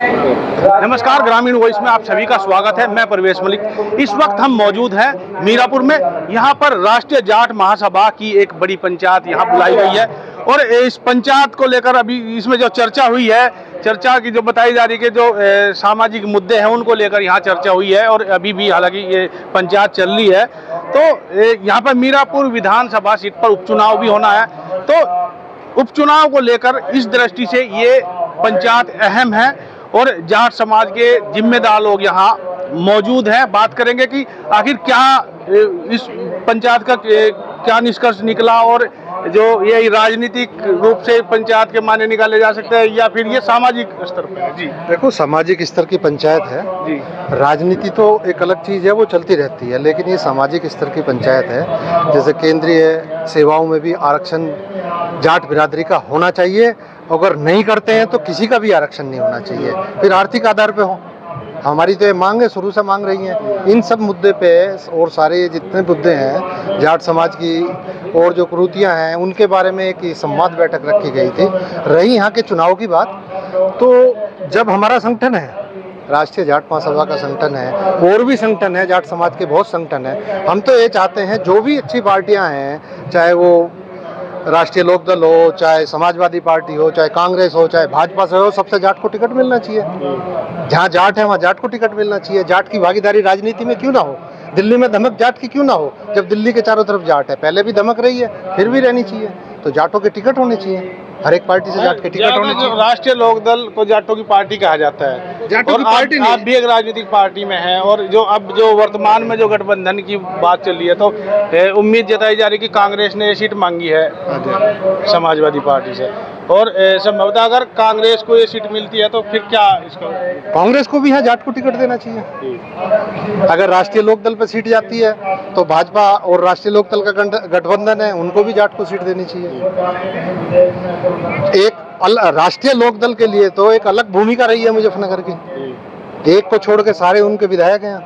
नमस्कार, ग्रामीण वॉइस में आप सभी का स्वागत है। मैं परवेश मलिक। इस वक्त हम मौजूद हैं मीरापुर में। यहाँ पर राष्ट्रीय जाट महासभा की एक बड़ी पंचायत यहाँ बुलाई गई है और इस पंचायत को लेकर अभी इसमें जो चर्चा हुई है, चर्चा की जो बताई जा रही है कि जो सामाजिक मुद्दे हैं उनको लेकर यहाँ चर्चा हुई है और अभी भी हालांकि ये पंचायत चल रही है। तो यहाँ पर मीरापुर विधानसभा सीट पर उपचुनाव भी होना है, तो उपचुनाव को लेकर इस दृष्टि से ये पंचायत अहम है और जाट समाज के जिम्मेदार लोग यहाँ मौजूद हैं। बात करेंगे कि आखिर क्या इस पंचायत का क्या निष्कर्ष निकला और जो ये राजनीतिक रूप से पंचायत के माने निकाले जा सकते हैं या फिर ये सामाजिक स्तर पर है। जी देखो, सामाजिक स्तर की पंचायत है जी। राजनीति तो एक अलग चीज़ है, वो चलती रहती है, लेकिन ये सामाजिक स्तर की पंचायत है। जैसे केंद्रीय सेवाओं में भी आरक्षण जाट बिरादरी का होना चाहिए, अगर नहीं करते हैं तो किसी का भी आरक्षण नहीं होना चाहिए, फिर आर्थिक आधार पे हो। हमारी तो ये मांग है, शुरू से मांग रही हैं। इन सब मुद्दे पे और सारे जितने मुद्दे हैं जाट समाज की और जो कुरीतियाँ हैं उनके बारे में एक संवाद बैठक रखी गई थी। रही यहाँ के चुनाव की बात, तो जब हमारा संगठन है, राष्ट्रीय जाट महासभा का संगठन है, और भी संगठन है, जाट समाज के बहुत संगठन है, हम तो ये चाहते हैं जो भी अच्छी पार्टियाँ हैं, चाहे वो राष्ट्रीय लोकदल हो, चाहे समाजवादी पार्टी हो, चाहे कांग्रेस हो, चाहे भाजपा से हो, सबसे जाट को टिकट मिलना चाहिए। जहाँ जाट है वहाँ जाट को टिकट मिलना चाहिए। जाट की भागीदारी राजनीति में क्यों ना हो? दिल्ली में धमक जाट की क्यों ना हो, जब दिल्ली के चारों तरफ जाट है? पहले भी धमक रही है, फिर भी रहनी चाहिए। तो जाटों के टिकट होने चाहिए, हर एक पार्टी से जाट के टिकट होने चाहिए। राष्ट्रीय लोकदल को जाटों की पार्टी कहा जाता है, जाटों और की पार्टी आप भी एक राजनीतिक पार्टी में हैं और जो वर्तमान में जो गठबंधन की बात चल रही है, तो उम्मीद जताई जा रही है कि कांग्रेस ने ये सीट मांगी है समाजवादी पार्टी से, और संभवतः अगर कांग्रेस को ये सीट मिलती है तो फिर क्या इसका? कांग्रेस को भी यहाँ जाट को टिकट देना चाहिए। अगर राष्ट्रीय लोकदल पर सीट जाती है तो भाजपा और राष्ट्रीय लोकदल का गठबंधन है, उनको भी जाट को सीट देनी चाहिए। एक राष्ट्रीय लोकदल के लिए तो एक अलग भूमिका रही है मुजफ्फरनगर की, एक को छोड़ के सारे उनके विधायक हैं,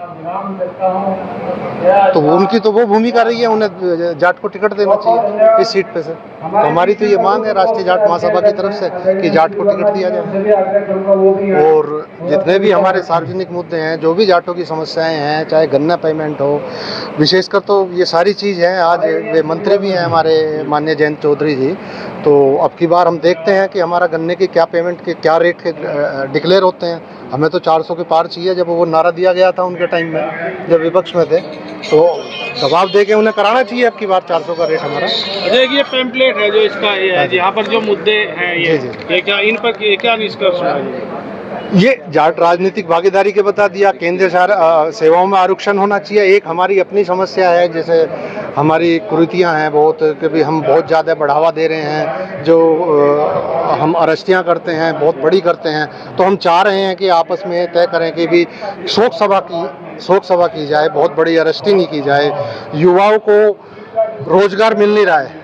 तो उनकी तो वो भूमिका रही है, उन्हें जाट को टिकट देना चाहिए इस सीट पे से। तो हमारी तो ये मांग है राष्ट्रीय जाट महासभा की तरफ से कि जाट को टिकट दिया जाए। और जितने भी हमारे सार्वजनिक मुद्दे हैं, जो भी जाटों की समस्याएं हैं, चाहे गन्ना पेमेंट हो, विशेषकर तो ये सारी चीज़ है। आज वे मंत्री भी हैं हमारे माननीय जयंत चौधरी जी, तो अब की बार हम देखते हैं कि हमारा गन्ने की क्या पेमेंट के क्या रेट के डिक्लेयर होते हैं। हमें तो 400 के पार चाहिए, जब वो नारा दिया गया था उनके टाइम में, जब विपक्ष में थे, तो दबाव दे के उन्हें कराना चाहिए अब की बार 400 का रेट हमारा। ये पेम्पलेट है जो इसका यहाँ पर जो मुद्दे हैं ये क्या, इन पर क्या निष्कर्ष है? ये जाट राजनीतिक भागीदारी के बता दिया, केंद्रीय सेवाओं में आरक्षण होना चाहिए। एक हमारी अपनी समस्या है, जैसे हमारी कुरीतियाँ हैं बहुत, कि हम बहुत ज़्यादा बढ़ावा दे रहे हैं, जो हम अरेस्टियाँ करते हैं बहुत बड़ी करते हैं, तो हम चाह रहे हैं कि आपस में तय करें कि भी शोक सभा की जाए, बहुत बड़ी अरेस्टिंग ही की जाए। युवाओं को रोजगार मिल नहीं रहा है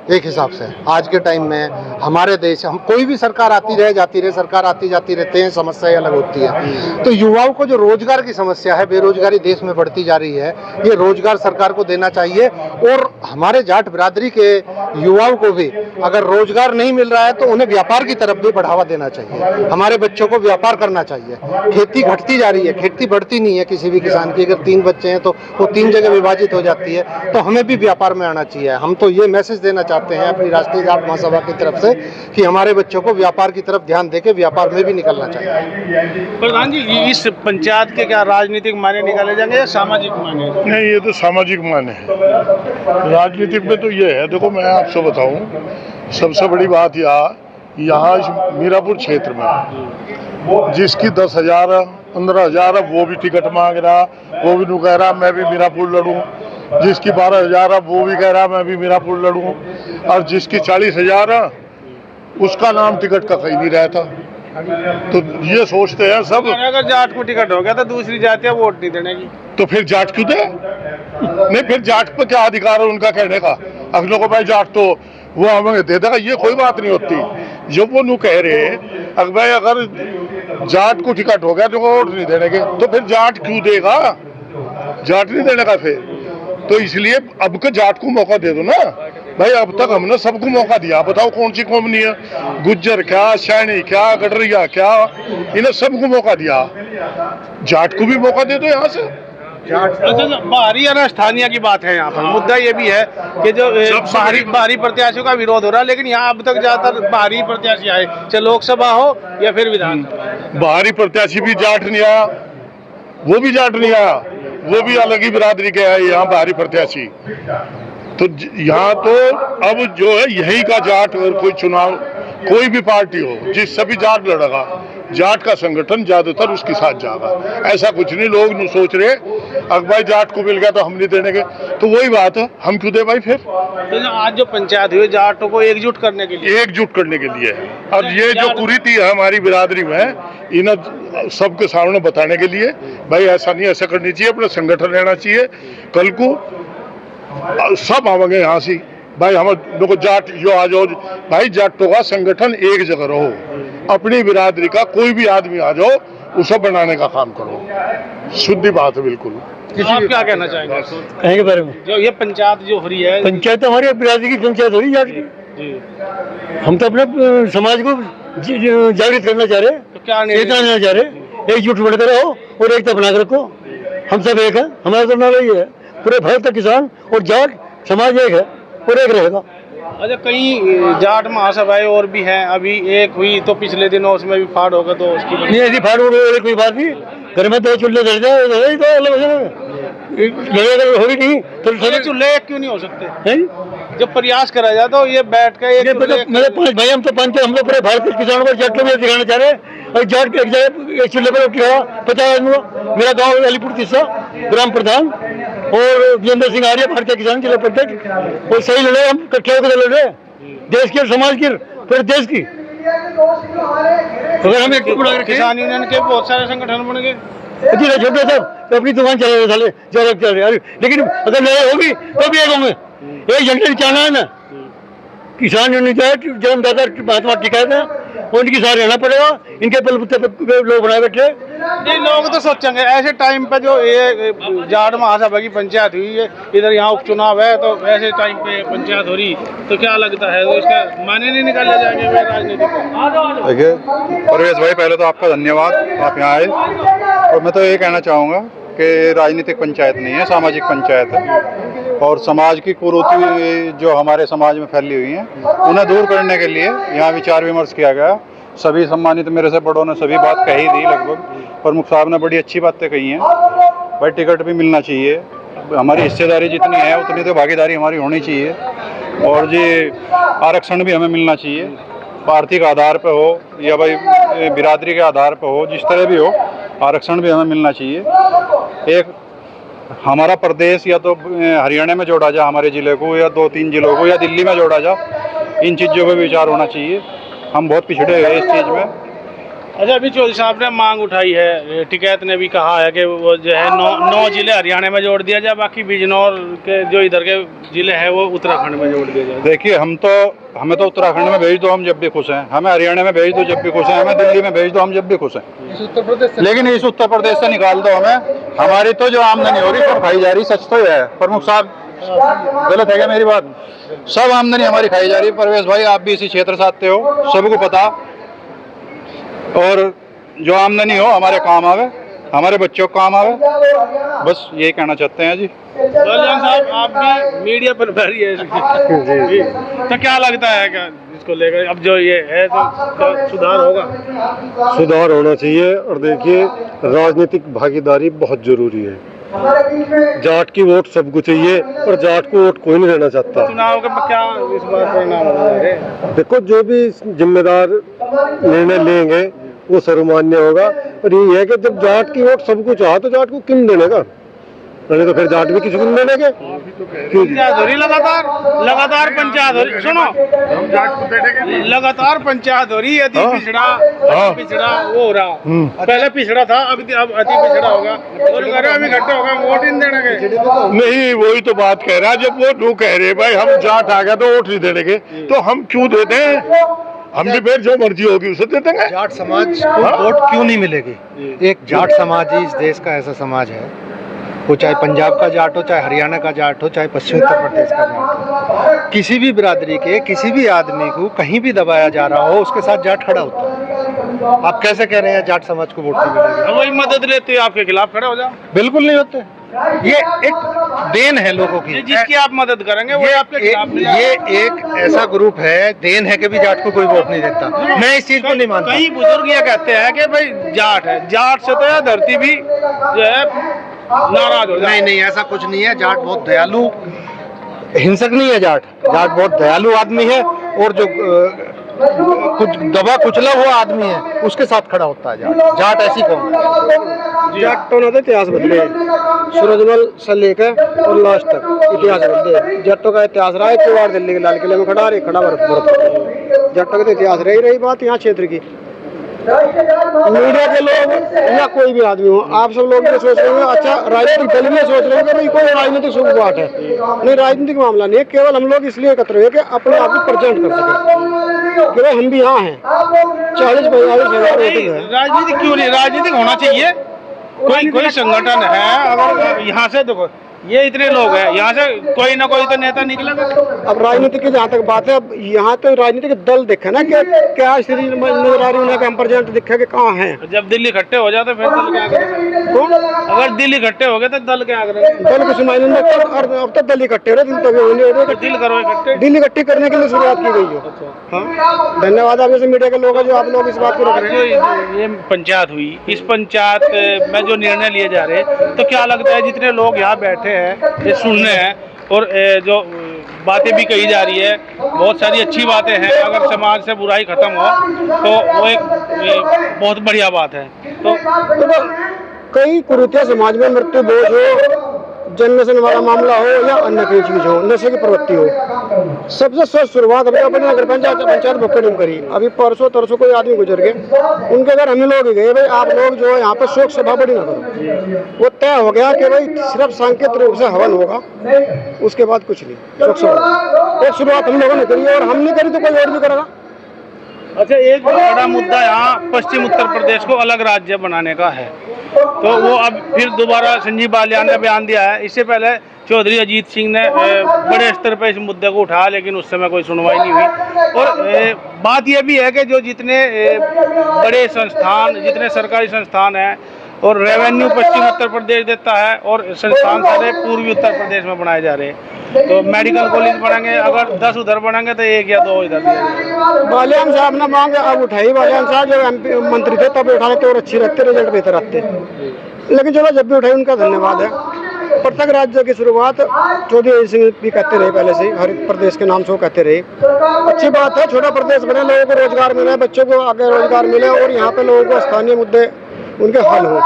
एक हिसाब से आज के टाइम में हमारे देश। हम कोई भी सरकार आती रहे जाती रहे, सरकार आती जाती रहते हैं, समस्याएं अलग होती है। तो युवाओं को जो रोजगार की समस्या है, बेरोजगारी देश में बढ़ती जा रही है, ये रोजगार सरकार को देना चाहिए। और हमारे जाट बिरादरी के युवाओं को भी अगर रोजगार नहीं मिल रहा है तो उन्हें व्यापार की तरफ भी बढ़ावा देना चाहिए। हमारे बच्चों को व्यापार करना चाहिए। खेती घटती जा रही है, खेती बढ़ती नहीं है किसी भी किसान की। अगर 3 बच्चे हैं तो वो 3 जगह विभाजित हो जाती है, तो हमें भी व्यापार में आना चाहिए। हम तो ये मैसेज देना चाहते हैं अपनी राष्ट्रीय जाट महासभा की तरफ से कि हमारे बच्चों को व्यापार की तरफ ध्यान देके व्यापार में भी निकलना चाहिए। प्रधान जी, इस पंचायत के क्या राजनीतिक मायने निकाले जाएंगे या सामाजिक मायने? नहीं, ये तो सामाजिक मायने है। राजनीतिक में तो ये है, देखो मैं आपसे बताऊं, सबसे बड़ी बात यहाँ मीरापुर क्षेत्र में जिसकी 10,000 15,000 वो भी टिकट मांग रहा, वो भी नहीं कह रहा मैं भी मीरापुर लड़ूं। जिसकी 12,000 वो भी कह रहा मैं भी मीरापुर लड़ूं। और जिसकी 40,000 उसका नाम टिकट का कहीं नहीं रहता। तो ये सोचते हैं सब, अगर जाट को टिकट हो गया तो दूसरी जातियां वोट नहीं देने की, तो फिर जाट क्यों दे? नहीं, फिर जाट पर क्या अधिकार है उनका कहने का? अगलों को भाई जाट तो वो हमें दे देगा, ये कोई बात नहीं होती। जब वो नू कह रहे हैं भाई अगर जाट को टिकट हो गया तो वोट नहीं देने के, तो फिर जाट क्यों देगा? जाट नहीं देने का फिर तो इसलिए अब के जाट को मौका दे दो ना। भाई अब तक हमने सबको मौका दिया, बताओ कौन सी कौम नहीं है? गुज्जर क्या, सैनी क्या, गडरिया क्या, इन्हें सबको मौका दिया। जाट को भी मौका दे दो यहाँ से। अच्छा, बाहरी और स्थानीय की बात है यहाँ पर। मुद्दा ये भी है कि जो बाहरी प्रत्याशियों का विरोध हो रहा है, लेकिन यहाँ अब तक ज्यादातर बाहरी प्रत्याशी आए, चाहे लोकसभा हो या फिर विधानसभा। बाहरी प्रत्याशी भी जाट नहीं आया, वो भी जाट नहीं आया, वो भी अलग ही बिरादरी के आए यहाँ बाहरी प्रत्याशी। तो यहाँ तो अब जो है यही का जाट, और कोई चुनाव कोई भी पार्टी हो जिस सभी जाट लड़ेगा, जाट का संगठन ज्यादातर उसके साथ जाएगा। ऐसा कुछ नहीं लोग नहीं सोच रहे भाई जाट को मिल गया तो हम नहीं देने के, तो वही बात है, हम क्यों दे भाई फिर। तो आज जो पंचायत हुई जाटों को एकजुट करने के लिए, एकजुट करने के लिए है। अब ये जो कुरीति है हमारी बिरादरी में, इन्हें सबके सामने बताने के लिए भाई ऐसा नहीं, ऐसा करनी चाहिए, अपना संगठन रहना चाहिए। कल को सब आवेंगे यहाँ से भाई, हम लोग जाट जो आ जाओ भाई, जाटों का संगठन एक जगह रहो, अपनी बिरादरी का कोई भी आदमी आ जाओ, उसे बनाने का काम करो। शुद्ध बात है बिल्कुल। आप क्या कहना चाहेंगे कहीं के बारे में? जो ये पंचायत जो हो रही है, पंचायत हमारी बिरादरी की पंचायत हो रही है जाट की। जी, हम तो अपने समाज को जागृत करना चाह रहे हैं, तो क्या चेतना देना चाह रहे हैं। एकजुट बनकर रहो और एकता बनाकर रखो। हम सब एक है, हमारा तो नारा ये है, पूरे भारत का किसान और जाट समाज एक है और एक रहेगा। अच्छा, कई जाट महासभाएं और भी हैं, अभी एक हुई तो पिछले दिनों उसमें भी फाड़ होगा, तो उसकी नहीं ऐसी फाड़ हो रही कोई बात नहीं, घर में तो चूल्हे धर जाए तो अलग हो ही नहीं तो ये चूल्हे एक क्यों नहीं हो सकते? हैं? जब प्रयास करा जाए तो ये बैठ के मेरे पांच भाई, हम तो पांच, हम लोग पूरे भारत के किसानों को जाट को भी दिखाना चाह रहे हैं। और जाट एक जगह एक चूल्हे पर रोटी खाया 50 आदमी हुआ। मेरा गाँव अलीपुर तीसरा, ग्राम प्रधान और वीरेंद्र सिंह आर्य, भारतीय किसान जिला प्रत्यक्ष, और सही लड़े, हम इकट्ठे होकर लड़ रहे देश की और समाज की, पूरे देश की। अगर हम एक किसान यूनियन के बहुत सारे संगठन बन गए, छोटे सब तो अपनी दुकान चला रहे साले, चल रहे, लेकिन अगर लड़ाई होगी तो भी एक होंगे। एक झंडे निचाना है ना, किसान यूनियन जन्मदाता महात्मा टिकाए थे, उनकी साथ रहना पड़ेगा। इनके बलबूते पे लोग बनाए बैठे। नहीं, लोग तो सोचेंगे ऐसे टाइम पे जो ये जाट महासभा की पंचायत हुई है, इधर यहाँ उपचुनाव है, तो ऐसे टाइम पे पंचायत हो रही, तो क्या लगता है, तो इसका माने नहीं निकाले जाएंगे राजनीति को? देखिए परवेश भाई, पहले तो आपका धन्यवाद, आप यहाँ आए। और मैं तो ये कहना चाहूँगा कि राजनीतिक पंचायत नहीं है, सामाजिक पंचायत है। और समाज की कुरीति जो हमारे समाज में फैली हुई हैं, उन्हें दूर करने के लिए यहाँ विचार विमर्श किया गया। सभी सम्मानित मेरे से बड़ों ने सभी बात कही दी, लगभग प्रमुख साहब ने बड़ी अच्छी बातें कही हैं। भाई टिकट भी मिलना चाहिए, हमारी हिस्सेदारी जितनी है उतनी तो भागीदारी हमारी होनी चाहिए, और ये आरक्षण भी हमें मिलना चाहिए, आर्थिक आधार पर हो या भाई बिरादरी के आधार पर हो, जिस तरह भी हो, आरक्षण भी हमें मिलना चाहिए। एक हमारा प्रदेश या तो हरियाणा में जोड़ा जा हमारे ज़िले को, या 2-3 जिलों को, या दिल्ली में जोड़ा जा, इन चीज़ों पर विचार होना चाहिए। हम बहुत पिछड़े हैं इस चीज़ में। अच्छा, अभी चौधरी साहब ने मांग उठाई है, टिकैत ने भी कहा है कि वो जो है 9 जिले हरियाणा में जोड़ दिया जाए, बाकी बिजनौर के जो इधर के जिले हैं वो उत्तराखंड में जोड़ दिया जाए। देखिए हमें तो उत्तराखंड में भेज दो, हम जब भी खुश हैं, हमें हरियाणा में भेज दो जब भी खुश हैं, हमें दिल्ली में भेज दो, हम जब भी खुश हैं। लेकिन इस उत्तर प्रदेश से निकाल दो हमें। हमारी तो जो आमदनी हो रही सब खाई जा रही, सच तो है। प्रमुख साहब, गलत है क्या मेरी बात? सब आमदनी हमारी खाई जा रही है। परवेश भाई, आप भी इसी क्षेत्र से आते हो, सबको पता। और जो आमदनी हो हमारे काम आवे, हमारे बच्चों को काम आवे, बस यही कहना चाहते हैं जी। साहब, आप भी मीडिया पर भरी है जी, तो क्या लगता है क्या इसको लेकर, अब जो ये है तो सुधार होगा? सुधार होना चाहिए। और देखिए, राजनीतिक भागीदारी बहुत जरूरी है। जाट की वोट सबको चाहिए और जाट को वोट कोई नहीं देना चाहता। चुनाव का क्या इस बार परिणाम होगा? देखो, जो भी जिम्मेदार निर्णय लेंगे वो सर्वमान्य होगा। और ये है कि जब जाट की वोट सबको चाहा तो जाट को किन देने का, नहीं तो फिर जाट भी किसी को नहीं देने के। लगातार पंचायत हो रही, सुनो, लगातार पंचायत हो रही है। अति पिछड़ा वो हो रहा, पहले पिछड़ा था, अब अति पिछड़ा होगा, और अभी घट्टा होगा, वोट नहीं देने के। नहीं, वही तो बात कह रहा है। जब वो लोग कह रहे भाई हम जाट आ गया तो वोट नहीं देने के, तो हम क्यों देते हैं? हम भी फिर जो मर्जी होगी उसे दे देंगे। जाट समाज को वोट क्यों नहीं मिलेगी? एक जाट समाज ही इस देश का ऐसा समाज है वो चाहे पंजाब का जाट हो, चाहे हरियाणा का जाट हो, चाहे पश्चिम उत्तर प्रदेश का जाट हो, किसी भी बिरादरी के किसी भी आदमी को कहीं भी दबाया जा रहा हो उसके साथ जाट खड़ा होता है। आप कैसे कह रहे हैं जाट समाज को वोट नहीं मिलेगी? वही मदद लेते हैं, आपके खिलाफ खड़े हो जाओ। बिल्कुल नहीं होते। ये एक देन है लोगों की, जिसकी आप मदद करेंगे वो आपके खिलाफ नहीं जाएगा। ये एक ऐसा ग्रुप है, देन है कि भी जाट को कोई वोट नहीं देता। मैं इस चीज को नहीं मानता। कई बुजुर्ग ये कहते हैं कि भाई जाट है, जाट से तो यह धरती भी जो है नाराज हो जाए। नहीं, ऐसा कुछ नहीं है। जाट बहुत दयालु, हिंसक नहीं है। जाट बहुत दयालु आदमी है, और जो कुछ दबा कुचला हुआ आदमी है उसके साथ खड़ा होता है जाट ऐसी कौन है? जाटों ने तो इतिहास बदले, सूरजमल से लेकर और लास्ट तक इतिहास बदले। जाटों का इतिहास रहा है, बार दिल्ली के लाल किले में खड़ा भरत जाटों का तो इतिहास रही बात यहाँ क्षेत्र की। मीडिया के लोग या कोई भी आदमी हो, आप सब लोग ये सोच रहे हो, अच्छा राजनीतिक दल भी सोच रहे हो कि भाई कोई राजनीतिक सुखवाट है। नहीं, राजनीतिक मामला नहीं है। केवल हम लोग इसलिए एकत्र हुए कि अपने आप को प्रेजेंट कर सके कि भाई हम भी यहाँ हैं। 40-45 हजार वोटिंग है। राजनीतिक क्यों नहीं, राजनीतिक होना चाहिए। कोई संगठन है, अगर यहाँ से देखो ये इतने लोग हैं, यहाँ से कोई ना कोई तो नेता निकलेगा। अब राजनीति की जहाँ तक बात है, अब यहाँ तो राजनीतिक दल दिखे ना कि क्या स्थिति नजर आ रही है, उन्हें कंप्रेजेंट दिखे कि कहाँ हैं। जब दिल्ली इकट्ठे हो जाते फिर दल क्या करेगा? कौन? अगर दिल्ली इकट्ठे हो गए तो दल क्या करेगा? दल कुछ मायने नहीं रखता। अब तक दल इकट्ठे हो रहे, दिल तो नहीं हो रहे। दिल करो इकट्ठे। दिल इकट्ठी करने के लिए शुरुआत की गई हो। हाँ, धन्यवाद आप जैसे मीडिया के लोग हैं जो आप लोग इस बात को रख रहे हैं। ये पंचायत हुई, इस पंचायत में जो निर्णय लिए जा रहे हैं, तो क्या लगता है जितने लोग यहाँ बैठे हैं ये सुनने हैं, और जो बातें भी कही जा रही है, बहुत सारी अच्छी बातें हैं। अगर समाज से बुराई खत्म हो तो वो एक बहुत बढ़िया बात है। तो कई कुरीतियां समाज में, मृत्यु बोझ हो, जन्मसन वाला मामला हो या अन्य कोई चीज हो, नशे की प्रवृत्ति हो, सबसे सच शुरुआत अभी अपने नगर पंचायत भुक्कड़ में करी। अभी परसों तरसों कोई आदमी गुजर गए, उनके घर हम लोग ही गए, भाई आप लोग जो है यहाँ पे शोक सभा बड़ी ना करो। वो तय हो गया कि भाई सिर्फ सांकेतिक रूप से हवन होगा, उसके बाद कुछ नहीं। शोक सभा एक शुरुआत हम लोगों ने करी, और हम नहीं करी तो कोई और भी करेगा। अच्छा, एक बड़ा मुद्दा यहाँ पश्चिम उत्तर प्रदेश को अलग राज्य बनाने का है, तो वो अब फिर दोबारा संजीव बालियान ने बयान दिया है। इससे पहले चौधरी अजीत सिंह ने बड़े स्तर पर इस मुद्दे को उठाया, लेकिन उस समय कोई सुनवाई नहीं हुई। और बात यह भी है कि जो जितने बड़े संस्थान, जितने सरकारी संस्थान हैं, और रेवेन्यू पश्चिम उत्तर प्रदेश देता है, और संस्थान सारे पूर्वी उत्तर प्रदेश में बनाए जा रहे हैं। तो मेडिकल कॉलेज बनेंगे, अगर 10 उधर बनेंगे तो 1 या 2 इधर। बालियान साहब ने मांग अब उठाई। बालियान साहब जब MP मंत्री थे तब उठा लेते और अच्छी रखते, रिजल्ट बेहतर आते। लेकिन चलो जब भी उठाई उनका धन्यवाद है। पृथक राज्य की शुरुआत चौधरी अजीत सिंह भी कहते रहे, पहले से ही हर प्रदेश के नाम से वो कहते रहे। अच्छी बात है, छोटा प्रदेश बने, लोगों को रोजगार मिले, बच्चों को आगे रोजगार मिले, और यहाँ पे लोगों को स्थानीय मुद्दे उनके हल हो।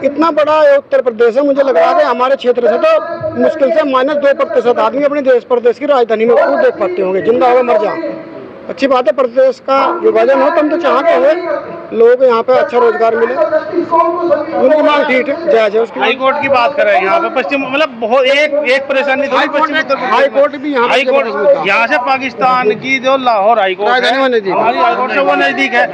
इतना बड़ा उत्तर प्रदेश है, मुझे लग रहा है कि हमारे क्षेत्र से तो मुश्किल से -2% आदमी अपने देश प्रदेश की राजधानी में खुद देख पाते होंगे, जिंदा होगा मर जा। अच्छी बात है, प्रदेश का विभाजन हो, तुम तो चाहते हुए लोगों को यहाँ पे अच्छा रोजगार मिले, उनकी मांग ठीक है, जायज है। उसकी हाई कोर्ट की बात करें यहाँ पे पश्चिम, मतलब बहुत एक परेशानी थोड़ी पश्चिम उत्तर प्रदेश। हाई कोर्ट भी यहाँ, हाई कोर्ट यहाँ से पाकिस्तान की जो लाहौर हाई कोर्ट है, हमारी हाई कोर्ट से वो नजदीक है।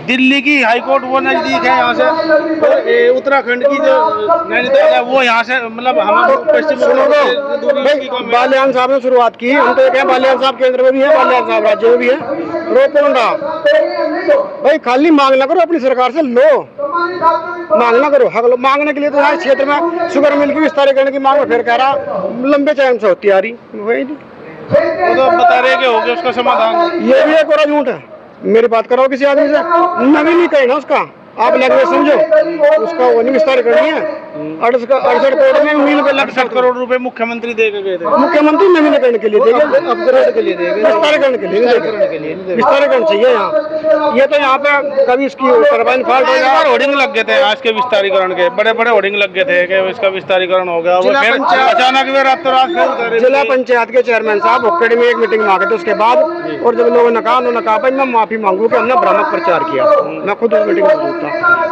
दिल्ली की हाई कोर्ट वो नजदीक है यहाँ से, और उत्तराखंड की जो नैनीताल है वो यहाँ से, मतलब हम पश्चिम। बालियान साहब ने शुरुआत की, हम तो कहें बालियान साहब केंद्र में भी है, बालियान साहब राज्य में भी है, रोक भाई खाली मांग ना करो, अपनी सरकार से लो, मांग ना करो, हक लो। मांगने के लिए तो यहाँ क्षेत्र में शुगर मिल की विस्तारीकरण की मांग में फिर कह रहा लंबे टाइम से होती आ रही, वही नहीं वो तो बता रहे कि हो गया उसका समाधान। ये भी एक और झूठ है। मेरी बात कराओ किसी आदमी से, नवीनीकरण ना उसका, आप लैंग्वेज समझो, उसका वो नहीं विस्तार करनी है। 68 करोड़ में मील पे 68 करोड़ रुपए मुख्यमंत्री दे के गए थे। मुख्यमंत्री नवीनीकरण के लिए देंगे, अपग्रेड के लिए देंगे, विस्तारीकरण के लिए, विस्तारीकरण चाहिए यहाँ। ये तो यहाँ पे कभी इसकी टरबाइन फॉल्ट हो गया, होर्डिंग लग गए थे आज के विस्तारीकरण के, बड़े बड़े होर्डिंग लग गए थे कि इसका विस्तारीकरण हो गया। वो फिर अचानक वे रातों रात जिला पंचायत के चेयरमैन साहब भुक्कड़ में एक मीटिंग में आ गए थे उसके बाद, और जब लोगों ने कहा, उन्होंने कहा भाई मैं माफी मांगू कि हमने भ्रामक प्रचार किया। मैं खुद उस मीटिंग में मौजूद था।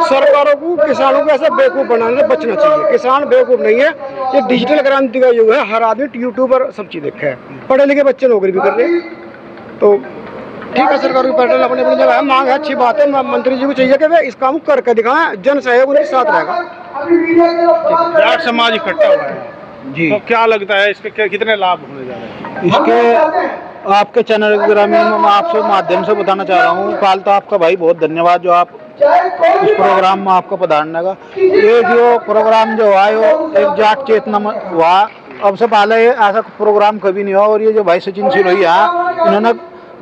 सरकारों को किसानों को ऐसा बेवकूफ बनाने से बचना चाहिए। किसान बेवकूफ नहीं है, ये डिजिटल क्रांति का युग है, हर आदमी यूट्यूबर सब चीज देखा है, पढ़े लिखे बच्चे नौकरी भी कर रहे हैं। तो ठीक है, सरकार की पैटर्न अपनी जगह है, मांग है, अच्छी बात है। मंत्री जी को चाहिए कि वे इस काम को करके दिखाएं, जन सहयोग उनके साथ रहेगा। जाट समाज इकट्ठा हुआ है जी। तो क्या लगता है इसके कितने लाभ होने जा रहे हैं? इसके आपके चैनल ग्रामीण में मैं आपसे माध्यम से बताना चाह रहा हूँ, पहले तो आपका भाई बहुत धन्यवाद जो आप इस प्रोग्राम में आपको पधारने का। ये जो प्रोग्राम जो हुआ है एक जाट चेतना में हुआ, अब से पहले ऐसा प्रोग्राम कभी नहीं हुआ। और ये जो भाई सचिन सिरोही है, इन्होंने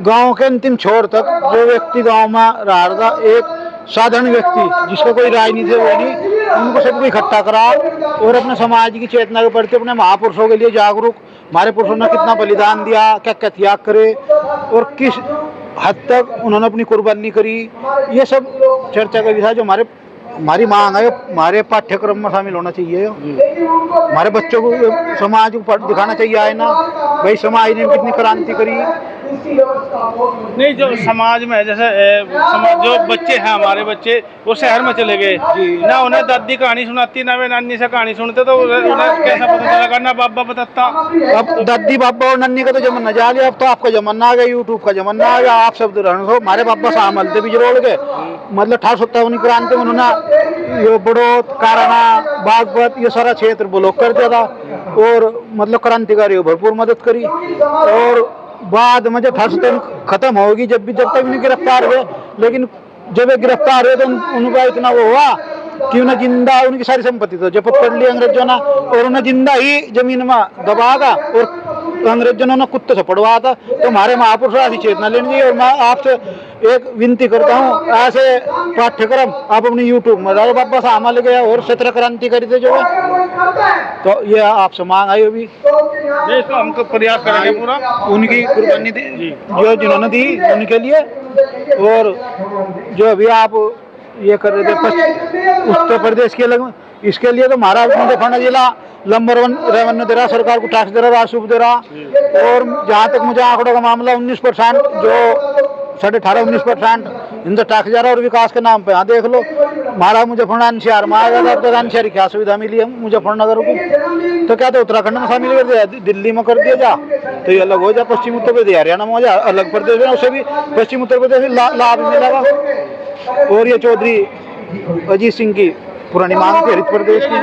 गांव के अंतिम छोर तक जो व्यक्ति गांव में रहा था, एक साधारण व्यक्ति जिसका कोई राजनीति वो नहीं, उनको सबको इकट्ठा करा और अपने समाज की चेतना के प्रति अपने महापुरुषों के लिए जागरूक, हमारे पुरुषों ने कितना बलिदान दिया, क्या क्या त्याग करे और किस हद तक उन्होंने अपनी कुर्बानी करी, ये सब चर्चा का विषय जो हमारी मांग है, हमारे पाठ्यक्रम में शामिल होना चाहिए। हमारे बच्चों को समाज को दिखाना चाहिए है ना भाई समाज ने कितनी क्रांति करी। नहीं, जो समाज में है, जैसे समाज जो बच्चे हैं, हमारे बच्चे वो शहर में चले गए ना, उन्हें दादी कहानी सुनाती ना वे नानी से कहानी सुनते, तो उन्हें कैसा पता चलेगा ना बाबा बताता। अब दादी बाबा और नन्नी का तो जमाना जा लिया, अब तो आपका जमाना आ गया, यूट्यूब का जमाना आ गया। आप सब हो हमारे बाबा शामिल थे बिजरोड़ के, मतलब 1857 क्रांति में उन्होंने ये बड़ौत, काराना, बागपत ये सारा क्षेत्र ब्लॉक कर दिया था और मतलब क्रांतिकारियों भरपूर मदद करी। और बाद में जब 1857 खत्म होगी, जब तक उन्हें गिरफ्तार हुए, लेकिन जब वे गिरफ्तार हुए तो उनका इतना वो हुआ कि उन्हें जिंदा उनकी सारी संपत्ति तो जब्त कर ली अंग्रेजों ने और उन्हें जिंदा ही जमीन में दबागा और अंग्रेजों ने उन्हें कुत्ते से पड़वा था। तो हमारे महापुरुष ऐसी चेतना लेनी चाहिए। और मैं आपसे एक विनती करता हूँ, ऐसे पाठ्यक्रम आप अपनी यूट्यूब में डालो, बाबा शामिल गया और 17 क्रांतिकारी थे जो है, तो ये आपसे मांग आई अभी, इसको हमको प्रयास करेंगे पूरा उनकी कुर्बानी दी जो जिन्होंने दी उनके लिए। और जो अभी आप ये कर रहे थे उत्तर प्रदेश के अलग, इसके लिए तो महाराष्ट्र मुजफ्फरनगर जिला नंबर 1 रेवेन्यू दे रहा, सरकार को टैक्स दे रहा, राजस्व दे रहा। और जहाँ तक मुझे आंकड़ों का मामला 19% जो 18.5-19% इनसे टैक्स जा रहा है। और विकास के नाम पे यहाँ देख लो, महाराज मुजफ्फरनगर एनसीआर में आएगा, अब तक एनसीआर क्या सुविधा मिली है मुजफ्फरनगर को, तो क्या तो उत्तराखंड में शामिल कर दिया, दिल्ली में कर दिया जा तो ये अलग हो जाए, पश्चिम उत्तर प्रदेश हरियाणा में हो जाए अलग प्रदेश में, उसे भी पश्चिम उत्तर प्रदेश में लाभ मिलेगा। और ये चौधरी अजीत सिंह की पुरानी मांग थी हरित प्रदेश की,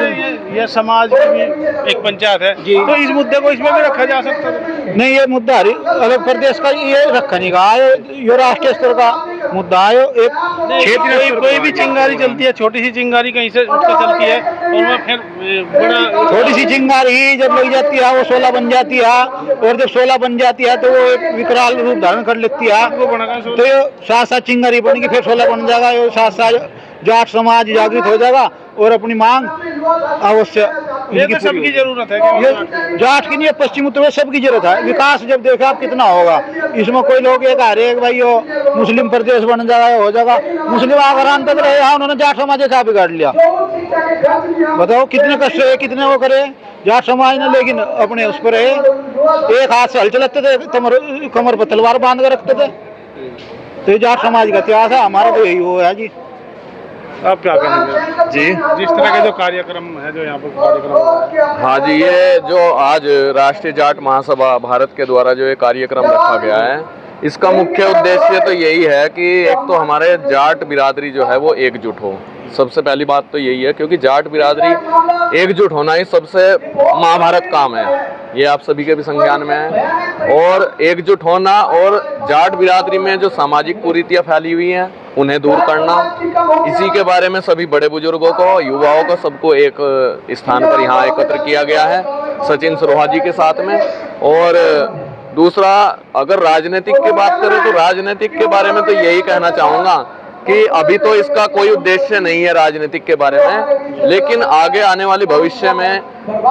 ये समाज की भी एक पंचायत है जी, तो इस मुद्दे को इसमें भी रखा जा सकता है। नहीं, ये मुद्दा अलग प्रदेश का ये रखा नहीं गया, ये राष्ट्रीय स्तर का मुद्दा है। एक क्षेत्रीय कोई भी चिंगारी चलती है, छोटी सी चिंगारी कहीं से उठ कर चलती है और वो फिर बड़ा छोटी सी चिंगारी जब लग जाती है वो 16 बन जाती है, और जब 16 बन जाती है तो वो एक विकराल रूप धारण कर लेती है, तो ये 7 चिंगारी बनेगी, फिर 16 बन जाएगा, ये 7 जाट समाज जागृत हो जाएगा और अपनी मांग अवश्य। ये तो सबकी जरूरत है, ये जाट की नहीं है, पश्चिम उत्तर प्रदेश सबकी जरूरत है। विकास जब देखा आप कितना होगा, इसमें कोई लोग एक आ रहे हैं भाई वो मुस्लिम प्रदेश बन जाएगा, हो जाएगा, मुस्लिम आक्रांत तक रहे, हाँ उन्होंने जाट समाज का बिगाड़ लिया। बताओ कितने कष्ट है, कितने वो करे जाट समाज ने, लेकिन अपने उस पर एक हाथ से हल चलाते थे, कमर पर तलवार बांध कर रखते थे। तो जाट समाज का इतिहास है, हमारा तो यही वो है जी। आप क्या कहेंगे जी, जिस तरह के जो कार्यक्रम है, जो यहाँ पर कार्यक्रम है? हाँ जी, ये जो आज राष्ट्रीय जाट महासभा भारत के द्वारा जो ये कार्यक्रम रखा गया है, इसका मुख्य उद्देश्य तो यही है कि एक तो हमारे जाट बिरादरी जो है वो एकजुट हो। सबसे पहली बात तो यही है, क्योंकि जाट बिरादरी एकजुट होना ही सबसे महाभारत काम है, ये आप सभी के भी संज्ञान में है। और एकजुट होना और जाट बिरादरी में जो सामाजिक कुरीतियाँ फैली हुई हैं उन्हें दूर करना, इसी के बारे में सभी बड़े बुजुर्गों को, युवाओं को, सबको एक स्थान पर यहाँ एकत्र किया गया है सचिन सिरोहा जी के साथ में। और दूसरा, अगर राजनीतिक की बात करें तो राजनीतिक के बारे में तो यही कहना चाहूँगा कि अभी तो इसका कोई उद्देश्य नहीं है राजनीतिक के बारे में, लेकिन आगे आने वाले भविष्य में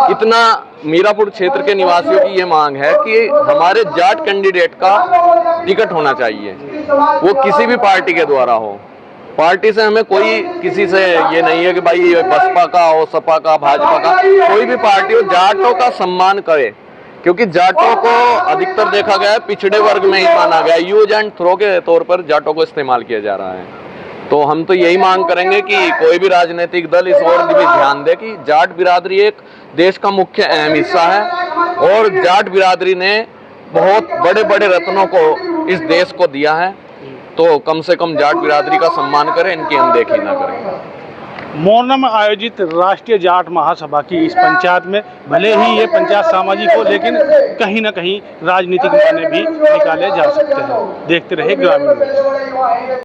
इतना मीरापुर क्षेत्र के निवासियों की ये मांग है कि हमारे जाट कैंडिडेट का टिकट होना चाहिए, वो किसी भी पार्टी के द्वारा हो। पार्टी से हमें कोई किसी से ये नहीं है कि भाई ये बसपा का हो, सपा का, भाजपा का, कोई भी पार्टी हो, जाटों का सम्मान करे, क्योंकि जाटों को अधिकतर देखा गया है पिछड़े वर्ग में ही माना गया है, यूज एंड थ्रो के तौर पर जाटों को इस्तेमाल किया जा रहा है। तो हम तो यही मांग करेंगे कि कोई भी राजनीतिक दल इस ओर भी ध्यान दे कि जाट बिरादरी एक देश का मुख्य अहम हिस्सा है और जाट बिरादरी ने बहुत बड़े बड़े रत्नों को इस देश को दिया है, तो कम से कम जाट बिरादरी का सम्मान करें, इनकी अनदेखी ना करें। मोरना में आयोजित राष्ट्रीय जाट महासभा की इस पंचायत में भले ही ये पंचायत सामाजिक हो, लेकिन कहीं ना कहीं राजनीतिक मायने भी निकाले जा सकते हैं। देखते रहे ग्रामीण न्यूज़।